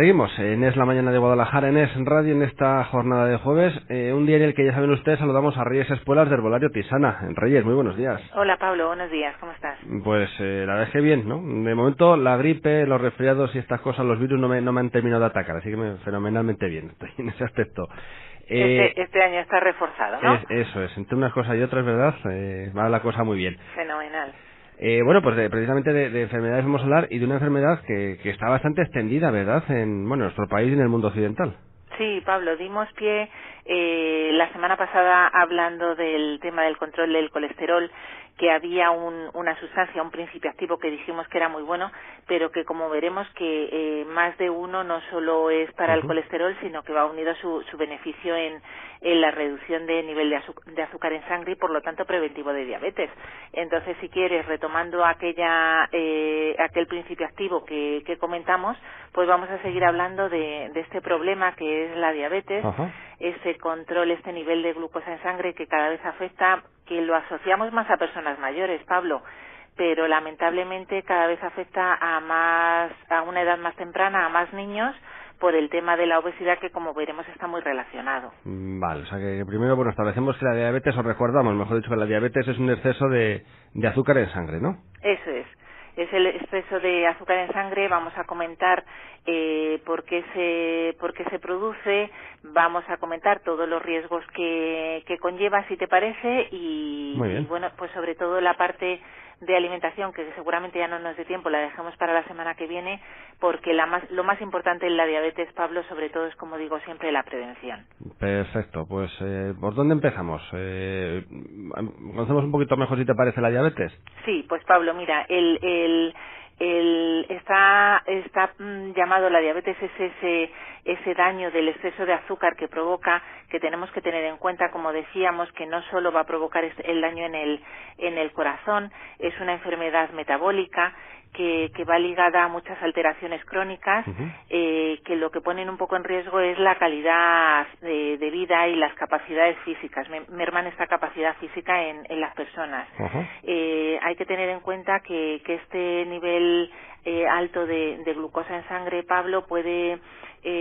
Seguimos en Es la Mañana de Guadalajara, en Es Radio, en esta jornada de jueves, un día en el que ya saben ustedes, saludamos a Reyes Espuelas de Herbolario Tisana. Reyes, muy buenos días. Hola Pablo, buenos días, ¿cómo estás? Pues la verdad es que bien, ¿no? De momento la gripe, los resfriados y estas cosas, los virus no me han terminado de atacar, así que fenomenalmente bien, estoy en ese aspecto. Este año está reforzado, ¿no? Eso es, entre unas cosas y otras, ¿verdad? Va la cosa muy bien. Fenomenal. Bueno, pues precisamente de enfermedades vamos a hablar y de una enfermedad que está bastante extendida, ¿verdad? En nuestro país y en el mundo occidental. Sí, Pablo, dimos pie la semana pasada hablando del tema del control del colesterol, que había una sustancia, un principio activo que dijimos que era muy bueno, pero que como veremos que más de uno no solo es para el colesterol, sino que va unido su beneficio en la reducción de nivel de azúcar en sangre y por lo tanto preventivo de diabetes. Entonces, si quieres, retomando aquel principio activo que comentamos, pues vamos a seguir hablando de este problema que es la diabetes, ese control, este nivel de glucosa en sangre que cada vez afecta, que lo asociamos más a personas mayores, Pablo, pero lamentablemente cada vez afecta a una edad más temprana, a más niños, por el tema de la obesidad que, como veremos, está muy relacionado. Vale, o sea que primero, bueno, establecemos que la diabetes, o recordamos, mejor dicho, que la diabetes es un exceso de azúcar en sangre, ¿no? Eso es el exceso de azúcar en sangre. Vamos a comentar por qué se produce, vamos a comentar todos los riesgos que conlleva, si te parece, y bueno, pues sobre todo la parte de alimentación, que seguramente ya no nos dé tiempo, la dejemos para la semana que viene, porque lo más importante en la diabetes, Pablo, sobre todo es, como digo siempre, la prevención. Perfecto, pues ¿por dónde empezamos? ¿Conocemos un poquito mejor, si te parece, la diabetes? Sí, pues Pablo, mira, está llamado la diabetes, es ese daño del exceso de azúcar que provoca, que tenemos que tener en cuenta, como decíamos, que no solo va a provocar el daño en el corazón, es una enfermedad metabólica que va ligada a muchas alteraciones crónicas, que lo que ponen un poco en riesgo es la calidad de vida y las capacidades físicas, merman esta capacidad física en las personas. Hay que tener en cuenta que este nivel alto de glucosa en sangre, Pablo, puede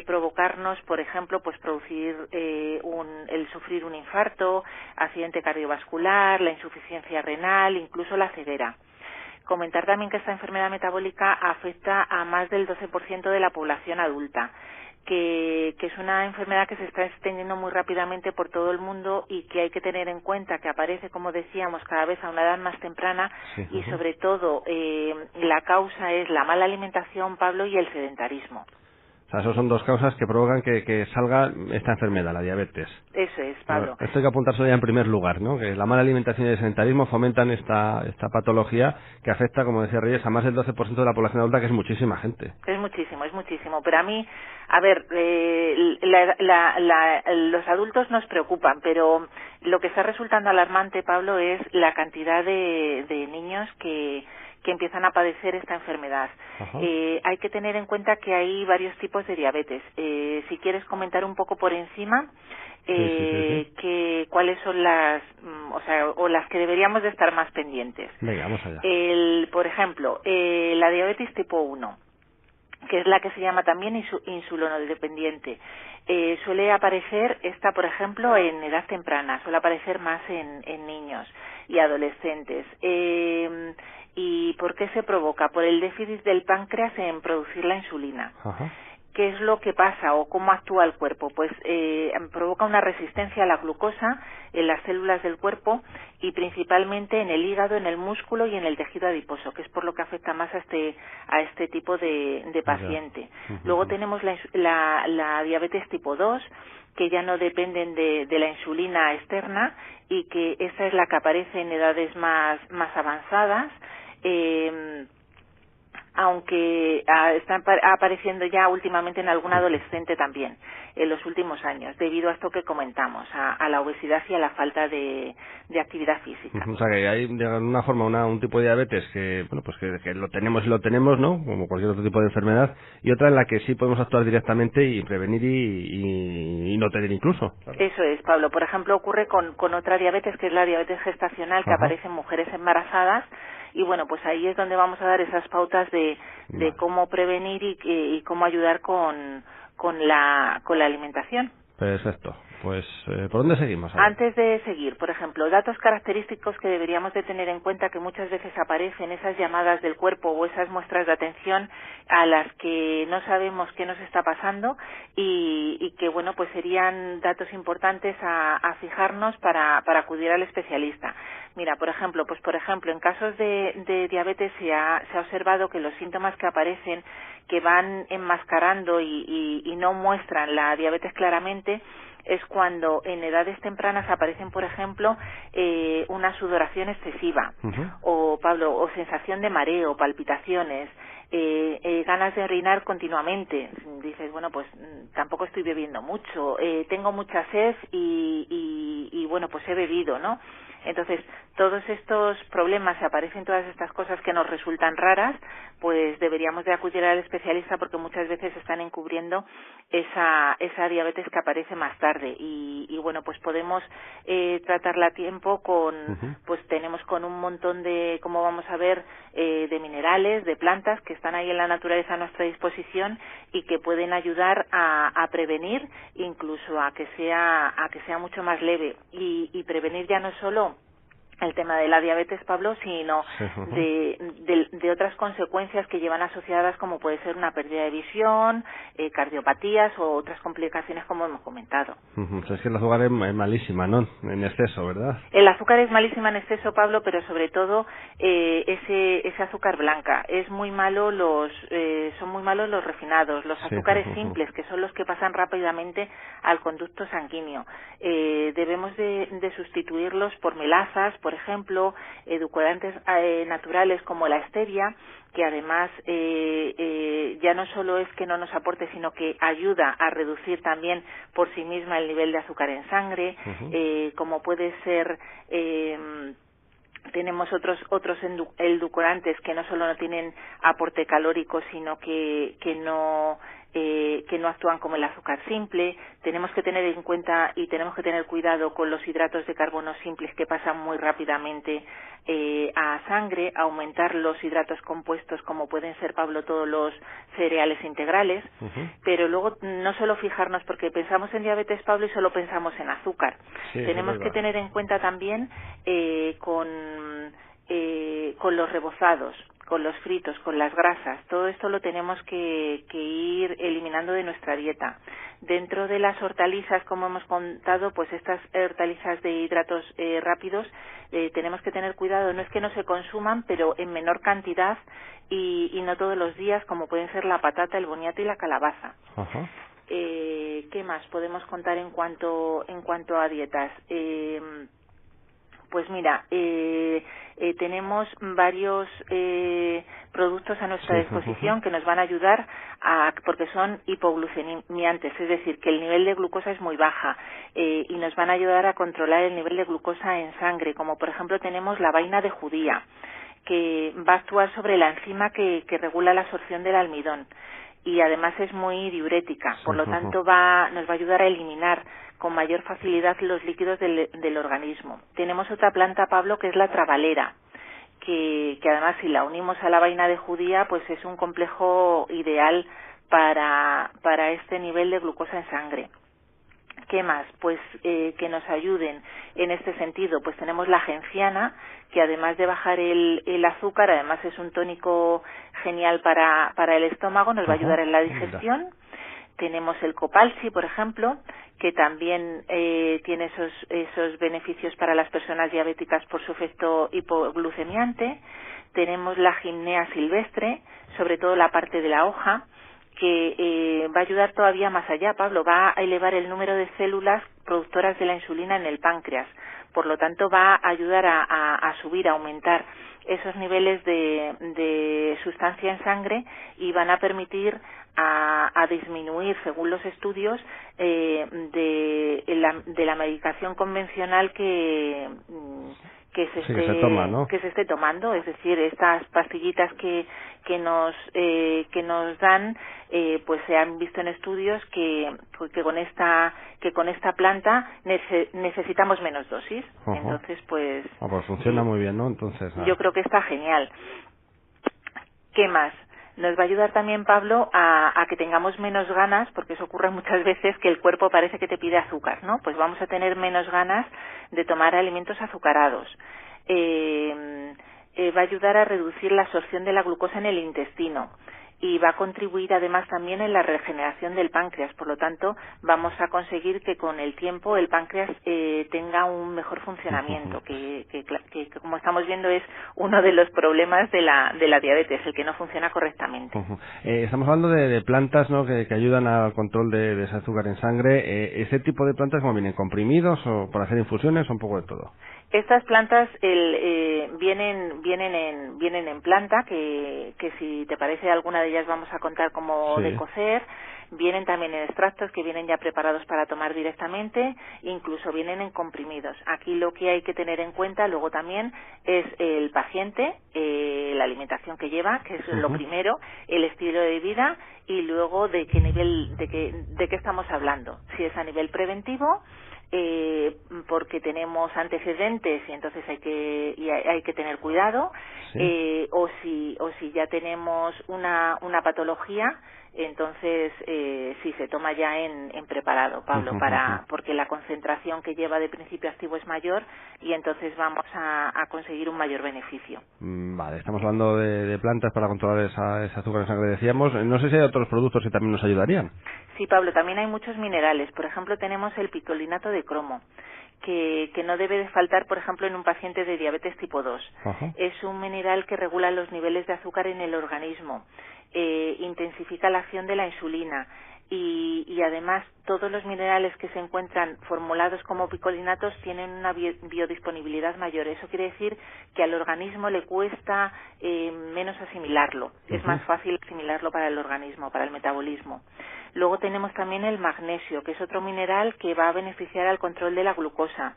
provocarnos, por ejemplo, pues producir el sufrir un infarto, accidente cardiovascular, la insuficiencia renal, incluso la ceguera. Comentar también que esta enfermedad metabólica afecta a más del 12% de la población adulta, que es una enfermedad que se está extendiendo muy rápidamente por todo el mundo y que hay que tener en cuenta que aparece, como decíamos, cada vez a una edad más temprana, y sobre todo la causa es la mala alimentación, Pablo, y el sedentarismo. O sea, esas son dos causas que provocan que salga esta enfermedad, la diabetes. Eso es, Pablo. Esto hay que apuntárselo ya en primer lugar, ¿no? Que la mala alimentación y el sedentarismo fomentan esta patología que afecta, como decía Reyes, a más del 12% de la población adulta, que es muchísima gente. Es muchísimo. Pero a mí, a ver, los adultos nos preocupan, pero lo que está resultando alarmante, Pablo, es la cantidad de niños que empiezan a padecer esta enfermedad. Hay que tener en cuenta que hay varios tipos de diabetes. Si quieres comentar un poco por encima, cuáles son las que deberíamos de estar más pendientes. Venga, vamos allá. Por ejemplo, la diabetes tipo 1, que es la que se llama también insulinodependiente. Suele aparecer esta, por ejemplo, en edad temprana, suele aparecer más en niños y adolescentes. ¿Y por qué se provoca? Por el déficit del páncreas en producir la insulina. ¿Qué es lo que pasa o cómo actúa el cuerpo? Pues provoca una resistencia a la glucosa en las células del cuerpo y principalmente en el hígado, en el músculo y en el tejido adiposo, que es por lo que afecta más a este tipo de paciente. Luego tenemos la diabetes tipo 2, que ya no dependen de la insulina externa y que esa es la que aparece en edades más avanzadas. Aunque está apareciendo ya últimamente en algún adolescente también, en los últimos años, debido a esto que comentamos, a la obesidad y a la falta de actividad física. O sea, que hay de alguna forma un tipo de diabetes que, bueno, pues que lo tenemos, ¿no? Como cualquier otro tipo de enfermedad, y otra en la que sí podemos actuar directamente y prevenir y no tener incluso. Claro. Eso es, Pablo. Por ejemplo, ocurre con otra diabetes, que es la diabetes gestacional, que aparece en mujeres embarazadas. Y bueno, pues ahí es donde vamos a dar esas pautas de de cómo prevenir y cómo ayudar con la alimentación. Perfecto. Pues, ¿por dónde seguimos ahora? Antes de seguir, por ejemplo, datos característicos que deberíamos de tener en cuenta, que muchas veces aparecen esas llamadas del cuerpo o esas muestras de atención a las que no sabemos qué nos está pasando y que, bueno, pues serían datos importantes a fijarnos para acudir al especialista. Mira, por ejemplo, en casos de diabetes se ha observado que los síntomas que aparecen, que van enmascarando y no muestran la diabetes claramente, es cuando en edades tempranas aparecen, por ejemplo, una sudoración excesiva, o sensación de mareo, palpitaciones, ganas de orinar continuamente. Dices, bueno, pues tampoco estoy bebiendo mucho, tengo mucha sed y bueno, pues he bebido, ¿no? Entonces, todos estos problemas, si aparecen todas estas cosas que nos resultan raras, pues deberíamos de acudir al especialista porque muchas veces están encubriendo esa diabetes que aparece más tarde y bueno, pues podemos tratarla a tiempo pues tenemos con un montón de, como vamos a ver, de minerales, de plantas que están ahí en la naturaleza a nuestra disposición y que pueden ayudar a prevenir, incluso a que sea mucho más leve y prevenir ya no solo el tema de la diabetes, Pablo, sino de otras consecuencias que llevan asociadas, como puede ser una pérdida de visión, cardiopatías o otras complicaciones como hemos comentado. Es que el azúcar es malísima, ¿no? En exceso, ¿verdad? El azúcar es malísima en exceso, Pablo, pero sobre todo ese azúcar blanca. Es muy malo son muy malos los refinados, los azúcares simples, que son los que pasan rápidamente al conducto sanguíneo. Debemos de sustituirlos por melazas, por ejemplo, edulcorantes naturales como la stevia, que además ya no solo es que no nos aporte, sino que ayuda a reducir también por sí misma el nivel de azúcar en sangre, como puede ser tenemos otros edulcorantes que no solo no tienen aporte calórico, sino que no actúan como el azúcar simple. Tenemos que tener en cuenta y tenemos que tener cuidado con los hidratos de carbono simples que pasan muy rápidamente a sangre, aumentar los hidratos compuestos como pueden ser, Pablo, todos los cereales integrales, pero luego no solo fijarnos, porque pensamos en diabetes, Pablo, y solo pensamos en azúcar. Tenemos que tener en cuenta también con los rebozados, con los fritos, con las grasas. Todo esto lo tenemos que ir eliminando de nuestra dieta. Dentro de las hortalizas, como hemos contado, pues estas hortalizas de hidratos rápidos, tenemos que tener cuidado. No es que no se consuman, pero en menor cantidad y no todos los días, como pueden ser la patata, el boniato y la calabaza. ¿Qué más podemos contar en cuanto a dietas? Pues mira, tenemos varios productos a nuestra disposición que nos van a ayudar porque son hipoglucemiantes, es decir, que el nivel de glucosa es muy baja y nos van a ayudar a controlar el nivel de glucosa en sangre, como por ejemplo tenemos la vaina de judía, que va a actuar sobre la enzima que regula la absorción del almidón y además es muy diurética, por lo tanto nos va a ayudar a eliminar con mayor facilidad los líquidos del organismo. Tenemos otra planta, Pablo, que es la trabalera, que además si la unimos a la vaina de judía, pues es un complejo ideal para este nivel de glucosa en sangre. ¿Qué más? Pues que nos ayuden en este sentido. Pues tenemos la genciana, que además de bajar el azúcar, además es un tónico genial para el estómago, nos va a ayudar en la digestión. Tenemos el copalsi, por ejemplo, que también tiene esos beneficios para las personas diabéticas por su efecto hipoglucemiante. Tenemos la gimnea silvestre, sobre todo la parte de la hoja, que va a ayudar todavía más allá, Pablo, va a elevar el número de células productoras de la insulina en el páncreas. Por lo tanto, va a ayudar a subir, a aumentar esos niveles de sustancia en sangre y van a permitir a disminuir, según los estudios, de la medicación convencional que se esté tomando, es decir, estas pastillitas que nos dan, pues se han visto en estudios que con esta planta necesitamos menos dosis. Entonces, pues funciona muy bien, ¿no? Entonces, yo creo que está genial. ¿Qué más? Nos va a ayudar también, Pablo, a que tengamos menos ganas, porque eso ocurre muchas veces que el cuerpo parece que te pide azúcar, ¿no? Pues vamos a tener menos ganas de tomar alimentos azucarados. Va a ayudar a reducir la absorción de la glucosa en el intestino y va a contribuir además también en la regeneración del páncreas. Por lo tanto, vamos a conseguir que con el tiempo el páncreas tenga un mejor funcionamiento, que como estamos viendo es uno de los problemas de la diabetes, el que no funciona correctamente. Estamos hablando de plantas, ¿no?, que ayudan al control de ese azúcar en sangre. ¿Ese tipo de plantas cómo vienen? ¿Comprimidos o para hacer infusiones o un poco de todo? Estas plantas vienen en planta, que si te parece alguna de ellas vamos a contar cómo de cocer. Vienen también en extractos que vienen ya preparados para tomar directamente, incluso vienen en comprimidos. Aquí lo que hay que tener en cuenta luego también es el paciente, la alimentación que lleva, que es lo primero, el estilo de vida y luego de qué nivel, de qué estamos hablando. Si es a nivel preventivo, porque tenemos antecedentes y entonces hay que tener cuidado, o si ya tenemos una patología, entonces sí se toma ya en preparado, Pablo, porque la concentración que lleva de principio activo es mayor y entonces vamos a conseguir un mayor beneficio. Vale, estamos hablando de plantas para controlar ese azúcar en sangre, decíamos. No sé si hay otros productos que también nos ayudarían. Sí, Pablo, también hay muchos minerales. Por ejemplo, tenemos el picolinato de cromo, que no debe de faltar, por ejemplo, en un paciente de diabetes tipo 2. Es un mineral que regula los niveles de azúcar en el organismo, intensifica la acción de la insulina y además todos los minerales que se encuentran formulados como picolinatos tienen una biodisponibilidad mayor. Eso quiere decir que al organismo le cuesta menos asimilarlo. Es más fácil asimilarlo para el organismo, para el metabolismo. Luego tenemos también el magnesio, que es otro mineral que va a beneficiar al control de la glucosa.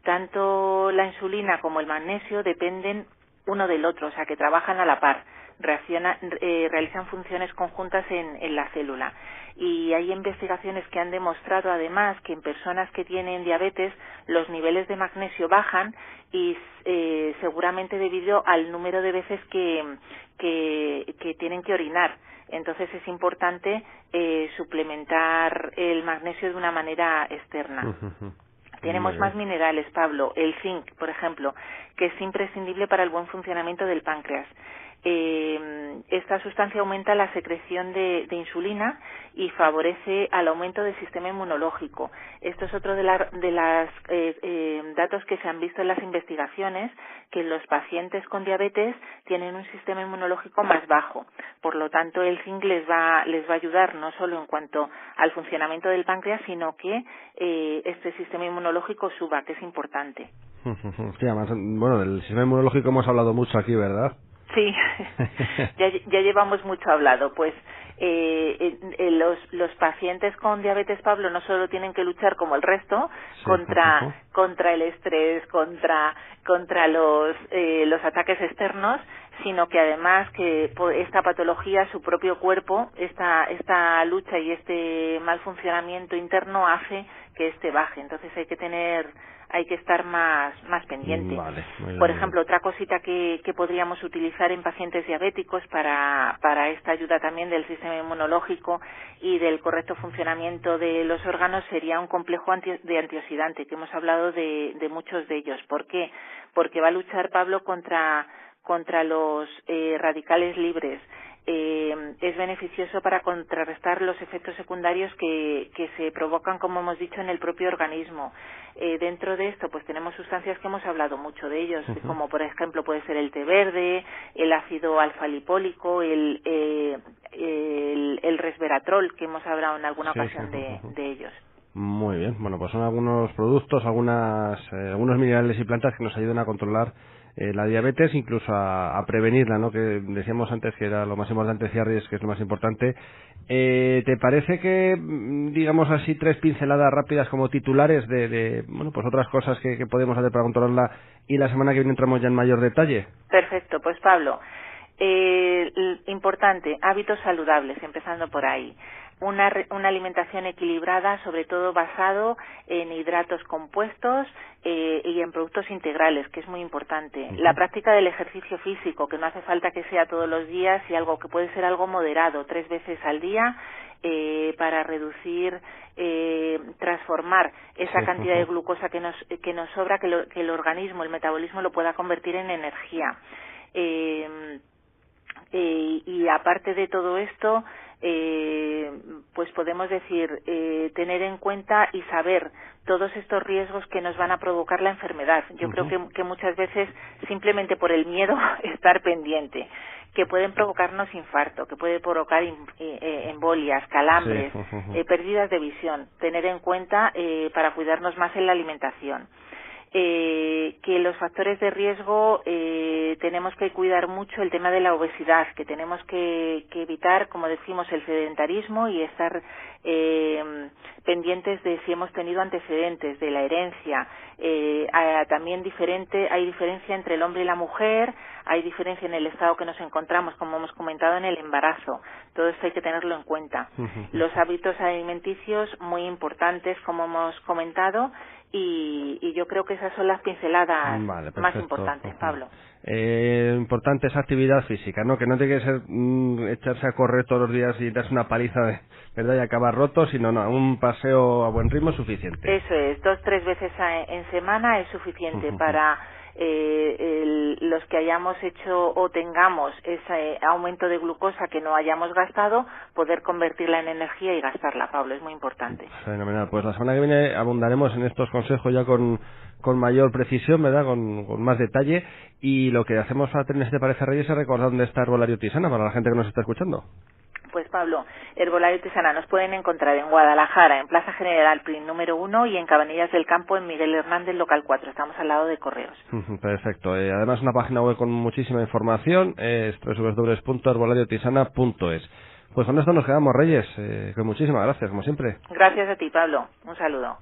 Tanto la insulina como el magnesio dependen uno del otro, o sea que trabajan a la par, realizan funciones conjuntas en la célula. Y hay investigaciones que han demostrado además que en personas que tienen diabetes los niveles de magnesio bajan y seguramente debido al número de veces que tienen que orinar. Entonces es importante suplementar el magnesio de una manera externa. Tenemos más minerales, Pablo. El zinc, por ejemplo, que es imprescindible para el buen funcionamiento del páncreas. Esta sustancia aumenta la secreción de insulina y favorece al aumento del sistema inmunológico. Esto es otro de las datos que se han visto en las investigaciones, que los pacientes con diabetes tienen un sistema inmunológico más bajo. Por lo tanto, el zinc les va a ayudar no solo en cuanto al funcionamiento del páncreas, sino que este sistema inmunológico suba, que es importante. Sí, además, bueno, del sistema inmunológico hemos hablado mucho aquí, ¿verdad? Sí, ya llevamos mucho hablado. Pues los pacientes con diabetes, Pablo, no solo tienen que luchar como el resto contra el estrés, contra los ataques externos, sino que además que esta patología, su propio cuerpo, esta lucha y este mal funcionamiento interno hace que este baje. Entonces hay que estar más pendiente. Vale, por ejemplo, otra cosita que podríamos utilizar en pacientes diabéticos para esta ayuda también del sistema inmunológico y del correcto funcionamiento de los órganos sería un complejo de antioxidante, que hemos hablado de muchos de ellos. ¿Por qué? Porque va a luchar, Pablo, contra los radicales libres. Es beneficioso para contrarrestar los efectos secundarios que se provocan, como hemos dicho, en el propio organismo. Dentro de esto, pues tenemos sustancias que hemos hablado mucho de ellos, como por ejemplo puede ser el té verde, el ácido alfa-lipólico, el resveratrol, que hemos hablado en alguna ocasión de ellos. Muy bien, bueno, pues son algunos productos, algunos minerales y plantas que nos ayudan a controlar la diabetes, incluso a prevenirla, ¿no? Que decíamos antes que era lo más importante, Ciarris, que es lo más importante. ¿Te parece que, digamos así, 3 pinceladas rápidas como titulares de bueno, pues otras cosas que podemos hacer para controlarla y la semana que viene entramos ya en mayor detalle? Perfecto, pues Pablo, importante, hábitos saludables, empezando por ahí. una alimentación equilibrada, sobre todo basado en hidratos compuestos y en productos integrales, que es muy importante. La práctica del ejercicio físico, que no hace falta que sea todos los días, y algo que puede ser algo moderado, 3 veces al día, para reducir, transformar esa cantidad de glucosa que nos sobra, que el organismo, el metabolismo lo pueda convertir en energía. Y aparte de todo esto, pues podemos decir, tener en cuenta y saber todos estos riesgos que nos van a provocar la enfermedad. Yo creo que muchas veces, simplemente por el miedo, estar pendiente, que pueden provocarnos infarto, que puede provocar embolias, calambres, pérdidas de visión. Tener en cuenta para cuidarnos más en la alimentación. Que los factores de riesgo, tenemos que cuidar mucho el tema de la obesidad, que tenemos que evitar, como decimos, el sedentarismo y estar pendientes de si hemos tenido antecedentes de la herencia. También hay diferencia entre el hombre y la mujer, hay diferencia en el estado que nos encontramos, como hemos comentado, en el embarazo. Todo esto hay que tenerlo en cuenta. Los hábitos alimenticios, muy importantes, como hemos comentado, y yo creo que esas son las pinceladas más importantes, Pablo. Importante esa actividad física, ¿no? Que no tiene que ser echarse a correr todos los días y darse una paliza, ¿verdad? Y acabar roto, sino un paseo a buen ritmo es suficiente. Eso es, 2-3 veces en semana es suficiente para los que hayamos hecho o tengamos ese aumento de glucosa que no hayamos gastado, poder convertirla en energía y gastarla, Pablo, es muy importante. Fenomenal. Pues la semana que viene abundaremos en estos consejos ya con mayor precisión, ¿verdad? Con más detalle. Y lo que hacemos para terminar, si te parece, Reyes, es recordar dónde está Herbolario Tisana para la gente que nos está escuchando. Pues Pablo, Herbolario Tisana nos pueden encontrar en Guadalajara, en Plaza General Prim número 1 y en Cabanillas del Campo, en Miguel Hernández, local 4. Estamos al lado de Correos. Perfecto. Además, una página web con muchísima información, es www.herbolariotisana.es. Pues con esto nos quedamos, Reyes. Muchísimas gracias, como siempre. Gracias a ti, Pablo. Un saludo.